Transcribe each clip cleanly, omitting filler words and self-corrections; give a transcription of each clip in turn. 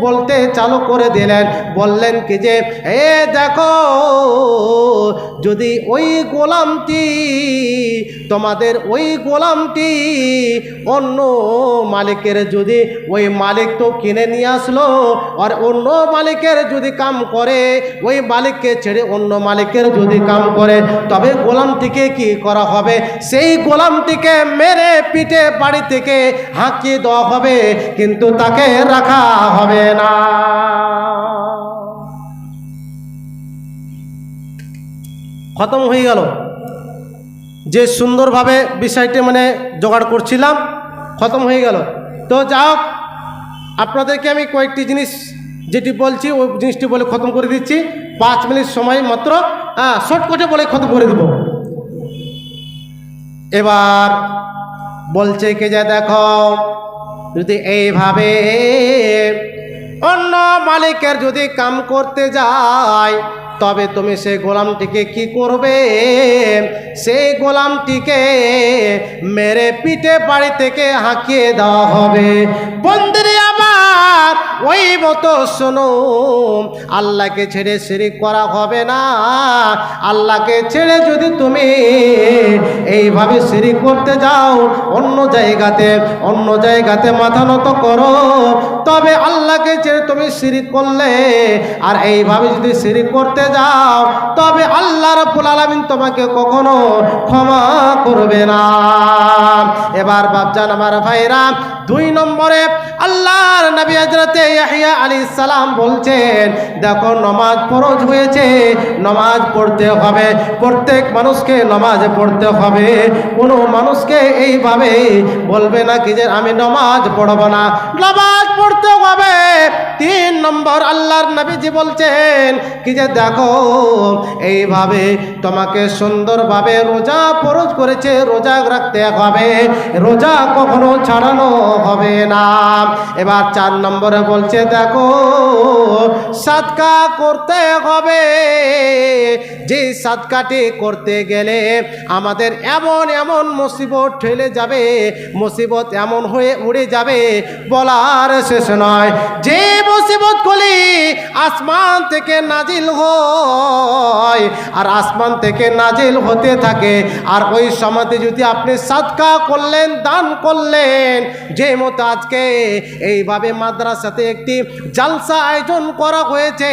বলতে চালু করে দিলেন। বললেন কি যে দেখো, যদি ওই গোলামটি, তোমাদের ওই গোলামটি অন্য মালিকের, যদি ওই মালিক তো কিনে নিয়ে আসলো, আর অন্য মালিকের যদি কাম করে, ওই মালিককে ছেড়ে অন্য মালিকের যদি কাম করে, তবে গোলামটিকে কি করা হবে? সেই গোলামটিকে মেরে পিঠে বাড়ি থেকে হাঁকিয়ে দেওয়া হবে, কিন্তু তাকে রাখা হবে না। খতম হয়ে গেল। যে সুন্দরভাবে বিষয়টি জোগাড় করছিলাম, খতম হয়ে গেল। তো যাও, আপনাদেরকে আমি কয়েকটি জিনিস যেটি বলছি ওই জিনিসটি বলে খতম করে দিচ্ছি। 5 মিনিট সময় মাত্র, শর্টকাটে বলে খতম করে দেব। এবার বলছে কি যে দেখো, যদি এইভাবে অন্য মালিকের যদি কাম করতে যায়, তবে তুমি সেই গোলামটিকে কি করবে? সেই গোলামটিকে মেরে পিঠে বাড়ি থেকে হাঁকিয়ে দেওয়া হবে। বন্ধুরে আমার ওই মতো শোনো, আল্লাহকে ছেড়ে শিরিক করা হবে না। আল্লাহকে ছেড়ে যদি তুমি এইভাবে শিরিক করতে যাও, অন্য জায়গাতে মাথা নত করো, তবে আল্লাহকে ছেড়ে তুমি শিরিক করলে, আর এইভাবে যদি শিরিক করতে যাও, তবে আল্লাহ রাব্বুল আলামিন তোমাকে কখনো ক্ষমা করবে না। এবার বাপজান আমার ভাইরা, 2 নম্বরে আল্লাহর নবী হযরতে ইয়াহইয়া আলাইহিস সালাম বলছেন, দেখো নামাজ ফরজ হয়েছে, নামাজ পড়তে হবে, প্রত্যেক মানুষকে নামাজ পড়তে হবে। কোনো মানুষকে এইভাবে বলবে না কি যে আমি নামাজ পড়ব না, নামাজ পড়তে হবে। 3 নম্বর আল্লাহর নবীজি বলছেন কি যে দেখো, এইভাবে তোমাকে সুন্দরভাবে রোজা ফরজ করেছে, রোজা রাখতে হবে, রোজা কখনো ছাড়ানো হবে না। এবার 4 নম্বরে বলছে দেখো, সাদকা করতে হবে। যে সাদকাটি করতে গেলে আমাদের এমন মুসিবত ঠেলে যাবে, মুসিবত এমন হয়ে উড়ে যাবে বলার শেষ নয়। যে মুসিবতগুলি আসমান থেকে নাজিল হয়, আর আসমান থেকে নাজিল হতে থাকে, আর ওই সময়তে যদি আপনি সাদকা করলেন, দান করলেন, যে মতো আজকে এইভাবে মাদ্রাসাতে একটি জালসা আয়োজন করা হয়েছে,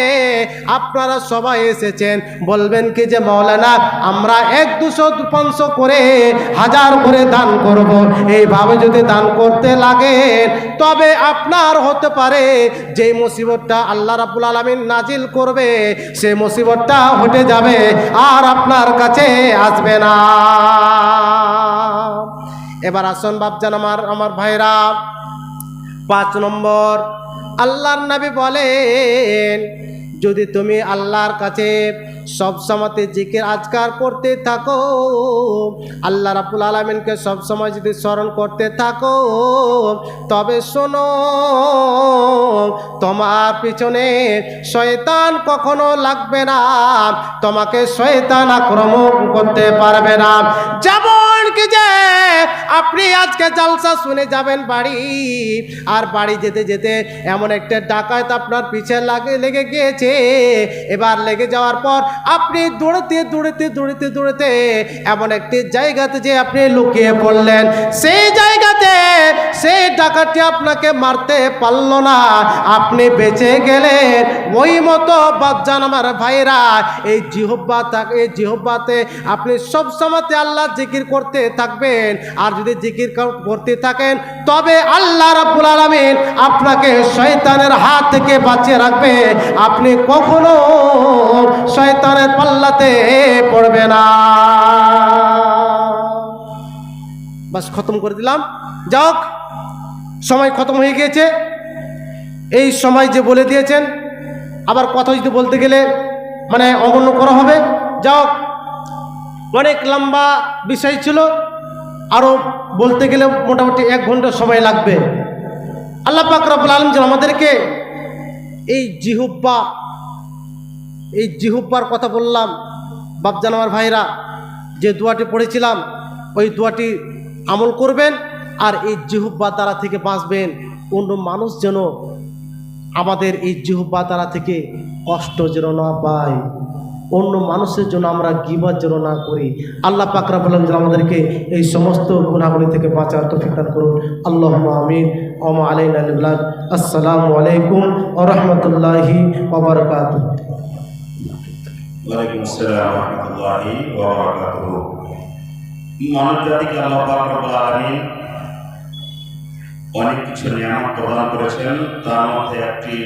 আপনারা সবাই এসেছেন, বলবেন কি যে মাওলানা আমরা 1, 200, 500 করে, 1000 করে দান করব। এইভাবে যদি দান করতে লাগেন, তবে আপনার হতে পারে যে মুসিবতটা আল্লাহ রাব্বুল আলামিন নাজিল করবে, সেই মুসিবতটা হটে যাবে আর আপনার কাছে আসবে না। এবার আসুন বাপজান আমার ভাইরা, 5 নম্বর আল্লাহর নবী বলেন, যদি তুমি আল্লাহর কাছে সব সময় জিকির আজকার করতে থাকো, আল্লাহ রাব্বুল আলামিনকে সব সময় যদি স্মরণ করতে থাকো, তবে শোনো, তোমার পিছনে শয়তান কখনো লাগবে না, তোমাকে শয়তান আক্রমণ করতে পারবে না। যেমন কি যে আপনি আজকে জালসা শুনে যাবেন বাড়ি, আর বাড়ি যেতে যেতে এমন একটা ডাকাত আপনার পিছে লেগে গিয়েছে। এবার লেগে যাওয়ার পর আপনি দৌড়তে এমন একটি জায়গাতে যে আপনি লুকিয়ে পড়লেন, সেই জায়গাতে সেই ডাকাতটি আপনাকে মারতে পারল না, আপনি বেঁচে গেলেন। ওই মতো বাপজান আমার ভাইরা, এই জিহ্বাতে আপনি সব সময়তে আল্লাহ জিকির করতে থাকবেন, আর যদি জিকির করতে থাকেন, তবে আল্লাহ রাব্বুল আলামিন আপনাকে শয়তানের হাত থেকে বাঁচিয়ে রাখবে। আপনি কখনো শয়তানের পাল্লাতে পড়বে না। বাস খতম করে দিলাম। যাক, সময় খতম হয়ে গিয়েছে। এই সময় যে বলে দিয়েছেন, আবার কথা যদি বলতে গেলে অগণ্য করা হবে। যাক, অনেক লম্বা বিষয় ছিল, আরও বলতে গেলে মোটামুটি 1 ঘন্টা সময় লাগবে। আল্লাহ পাক রব্বুল আলামিন আমাদেরকে এই জিহ্বার কথা বললাম, বাপজান আমার ভাইরা, যে দোয়াটি পড়েছিলাম, ওই দোয়াটি আমল করবেন, আর এই জিহ্বার দ্বারা থেকে বাঁচবেন। অন্য মানুষ যেন আমাদের এই জিহ্বা তারা থেকে কষ্ট যেন না পায়, অন্য মানুষের জন্য আমরা গীবত যেন না করি। আল্লাহ পাক রব্বুল আলামিন আমাদেরকে এই সমস্ত গুনাহগুলি থেকে বাঁচার তৌফিক দান করুন। আল্লাহুম্মা আমিন। ওয়া মা আলাইনা ইল্লাল বালাগ। আসসালামু আলাইকুম ওয়া রাহমাতুল্লাহি ওয়া বারাকাতুহু। ওয়ালাইকুম আসসালাম ওয়া রাহমাতুল্লাহি ওয়া বারাকাতুহু। মানব জাতিকে আল্লাহ পাক রব্বুল আলামিন অনেক কিছু নিয়ামত প্রদান করেছেন, তার মধ্যে একটি